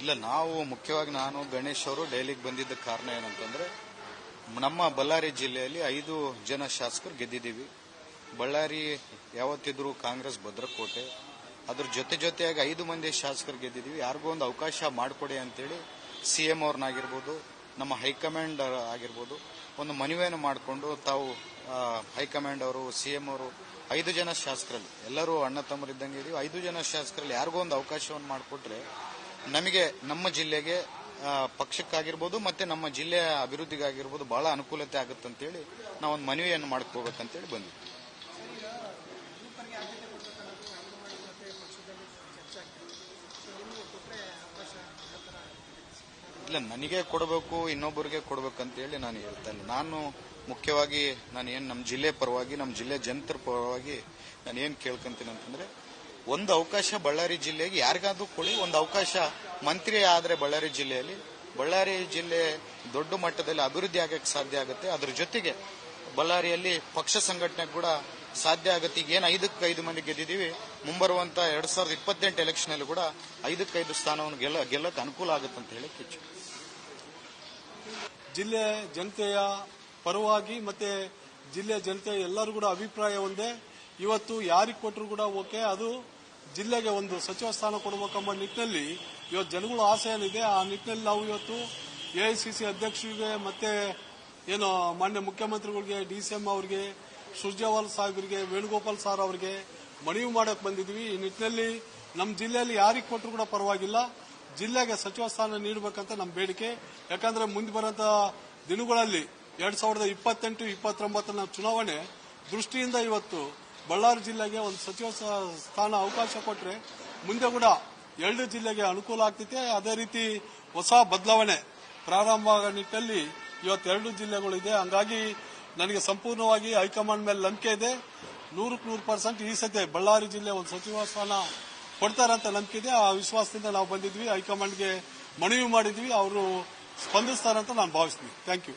ಇಲ್ಲ, ನಾವು ಮುಖ್ಯವಾಗಿ ನಾನು ಗಣೇಶ್ ಅವರು ಡೈಲಿಗೆ ಬಂದಿದ್ದ ಕಾರಣ ಏನಂತಂದ್ರೆ ನಮ್ಮ ಬಳ್ಳಾರಿ ಜಿಲ್ಲೆಯಲ್ಲಿ 5 ಜನ ಶಾಸಕರು ಗೆದ್ದಿದ್ದೀವಿ. ಬಳ್ಳಾರಿ ಯಾವತ್ತಿದ್ರು ಕಾಂಗ್ರೆಸ್ ಭದ್ರಕೋಟೆ. ಅದ್ರ ಜೊತೆಯಾಗಿ 5 ಮಂದಿ ಶಾಸಕರು ಗೆದ್ದಿದ್ದೀವಿ. ಯಾರಿಗೂ ಒಂದು ಅವಕಾಶ ಮಾಡಿಕೊಡಿ ಅಂತೇಳಿ ಸಿಎಂ ಅವ್ರನ್ನಾಗಿರ್ಬೋದು, ನಮ್ಮ ಹೈಕಮಾಂಡ್ ಆಗಿರ್ಬೋದು ಒಂದು ಮನವಿಯನ್ನು ಮಾಡಿಕೊಂಡು ತಾವು ಹೈಕಮಾಂಡ್ ಅವರು, ಸಿಎಂ ಅವರು 5 ಜನ ಶಾಸಕರಲ್ಲಿ ಎಲ್ಲರೂ ಅಣ್ಣ ತಮ್ಮರಿದ್ದಂಗೆ ಇದೀವಿ. 5 ಜನ ಶಾಸಕರಲ್ಲಿ ಯಾರಿಗೂ ಒಂದು ಅವಕಾಶವನ್ನು ಮಾಡಿಕೊಟ್ರೆ ನಮಗೆ ನಮ್ಮ ಜಿಲ್ಲೆಗೆ ಪಕ್ಷಕ್ಕಾಗಿರ್ಬೋದು ಮತ್ತೆ ನಮ್ಮ ಜಿಲ್ಲೆಯ ಅಭಿವೃದ್ಧಿಗಾಗಿರ್ಬೋದು ಬಹಳ ಅನುಕೂಲತೆ ಆಗುತ್ತಂತೇಳಿ ನಾವೊಂದು ಮನವಿಯನ್ನು ಮಾಡ್ಕೋಬೇಕಂತೇಳಿ ಬಂದ್ವಿ. ಇಲ್ಲ, ನನಗೆ ಕೊಡಬೇಕು ಇನ್ನೊಬ್ಬರಿಗೆ ಕೊಡಬೇಕಂತೇಳಿ ನಾನು ಹೇಳ್ತಾ ಇಲ್ಲ. ನಾನು ಮುಖ್ಯವಾಗಿ ನಮ್ಮ ಜಿಲ್ಲೆ ಪರವಾಗಿ, ನಮ್ಮ ಜಿಲ್ಲೆ ಜನತರ ಪರವಾಗಿ ನಾನು ಏನ್ ಕೇಳ್ಕೊಂತೀನಿ ಅಂತಂದ್ರೆ, ಒಂದು ಅವಕಾಶ ಬಳ್ಳಾರಿ ಜಿಲ್ಲೆಗೆ ಯಾರಿಗಾದ್ರೂ ಕೊಡಿ. ಒಂದು ಅವಕಾಶ ಮಂತ್ರಿ ಆದ್ರೆ ಬಳ್ಳಾರಿ ಜಿಲ್ಲೆ ದೊಡ್ಡ ಮಟ್ಟದಲ್ಲಿ ಅಭಿವೃದ್ಧಿ ಆಗಕ್ಕೆ ಸಾಧ್ಯ ಆಗುತ್ತೆ. ಅದ್ರ ಜೊತೆಗೆ ಬಳ್ಳಾರಿಯಲ್ಲಿ ಪಕ್ಷ ಸಂಘಟನೆ ಕೂಡ ಸಾಧ್ಯ ಆಗುತ್ತೆ. ಈಗ ಏನು 5 ಮಂದಿ ಗೆದ್ದಿದ್ದೀವಿ, ಮುಂಬರುವಂತ 2028 ಎಲೆಕ್ಷನ್ ಅಲ್ಲಿ ಕೂಡ 5 ಸ್ಥಾನವನ್ನು ಗೆಲ್ಲಕ್ಕೆ ಅನುಕೂಲ ಆಗುತ್ತೆ ಅಂತ ಹೇಳಿ ಕಿಚ್ಚು. ಜಿಲ್ಲೆ ಜನತೆಯ ಪರವಾಗಿ ಮತ್ತೆ ಜಿಲ್ಲೆಯ ಜನತೆ ಎಲ್ಲರೂ ಕೂಡ ಅಭಿಪ್ರಾಯ ಒಂದೇ. ಇವತ್ತು ಯಾರಿಗೆ ಕೊಟ್ಟರು ಕೂಡ ಓಕೆ, ಅದು ಜಿಲ್ಲೆಗೆ ಒಂದು ಸಚಿವ ಸ್ಥಾನ ಕೊಡಬೇಕೆಂಬ ನಿಟ್ಟಿನಲ್ಲಿ ಇವತ್ತು ಜನಗಳ ಆಸೆ ಏನಿದೆ, ಆ ನಿಟ್ಟಿನಲ್ಲಿ ನಾವು ಇವತ್ತು ಎಐಸಿಸಿ ಅಧ್ಯಕ್ಷರಿಗೆ ಮತ್ತೆ ಏನು ಮಾನ್ಯ ಮುಖ್ಯಮಂತ್ರಿಗಳಿಗೆ, ಡಿಸಿಎಂ ಅವರಿಗೆ, ಸುರ್ಜೇವಾಲ ಸಾಹೇಬರಿಗೆ, ವೇಣುಗೋಪಾಲ್ ಸಾರ್ ಅವರಿಗೆ ಮನವಿ ಮಾಡಕ್ ಬಂದಿದ್ವಿ. ಈ ನಿಟ್ಟಿನಲ್ಲಿ ನಮ್ಮ ಜಿಲ್ಲೆಯಲ್ಲಿ ಯಾರಿಗೆ ಕೊಟ್ಟರು ಕೂಡ ಪರವಾಗಿಲ್ಲ, ಜಿಲ್ಲೆಗೆ ಸಚಿವ ಸ್ಥಾನ ನೀಡಬೇಕಂತ ನಮ್ಮ ಬೇಡಿಕೆ. ಯಾಕಂದ್ರೆ ಮುಂದೆ ಬರುವಂತ ದಿನಗಳಲ್ಲಿ 2028-29 ಚುನಾವಣೆ ದೃಷ್ಟಿಯಿಂದ ಇವತ್ತು ಬಳ್ಳಾರಿ ಜಿಲ್ಲೆಗೆ ಒಂದು ಸಚಿವ ಸ್ಥಾನ ಅವಕಾಶ ಕೊಟ್ಟರೆ ಮುಂದೆ ಕೂಡ 2 ಜಿಲ್ಲೆಗೆ ಅನುಕೂಲ ಆಗ್ತೈತೆ. ಅದೇ ರೀತಿ ಹೊಸ ಬದಲಾವಣೆ ಪ್ರಾರಂಭ ಆಗೋ ನಿಟ್ಟಿನಲ್ಲಿ ಇವತ್ತು 2 ಜಿಲ್ಲೆಗಳಿದೆ. ಹಂಗಾಗಿ ನನಗೆ ಸಂಪೂರ್ಣವಾಗಿ ಹೈಕಮಾಂಡ್ ಮೇಲೆ ನಂಬಿಕೆ ಇದೆ. 100% ಈ ಸದ್ಯ ಬಳ್ಳಾರಿ ಜಿಲ್ಲೆ ಒಂದು ಸಚಿವ ಸ್ಥಾನ ಕೊಡ್ತಾರಂತ ನಂಬಿಕೆ ಇದೆ. ಆ ವಿಶ್ವಾಸದಿಂದ ನಾವು ಬಂದಿದ್ವಿ, ಹೈಕಮಾಂಡ್ಗೆ ಮನವಿ ಮಾಡಿದ್ವಿ, ಅವರು ಸ್ಪಂದಿಸ್ತಾರಂತ ನಾನು ಭಾವಿಸ್ತೀನಿ. Thank you.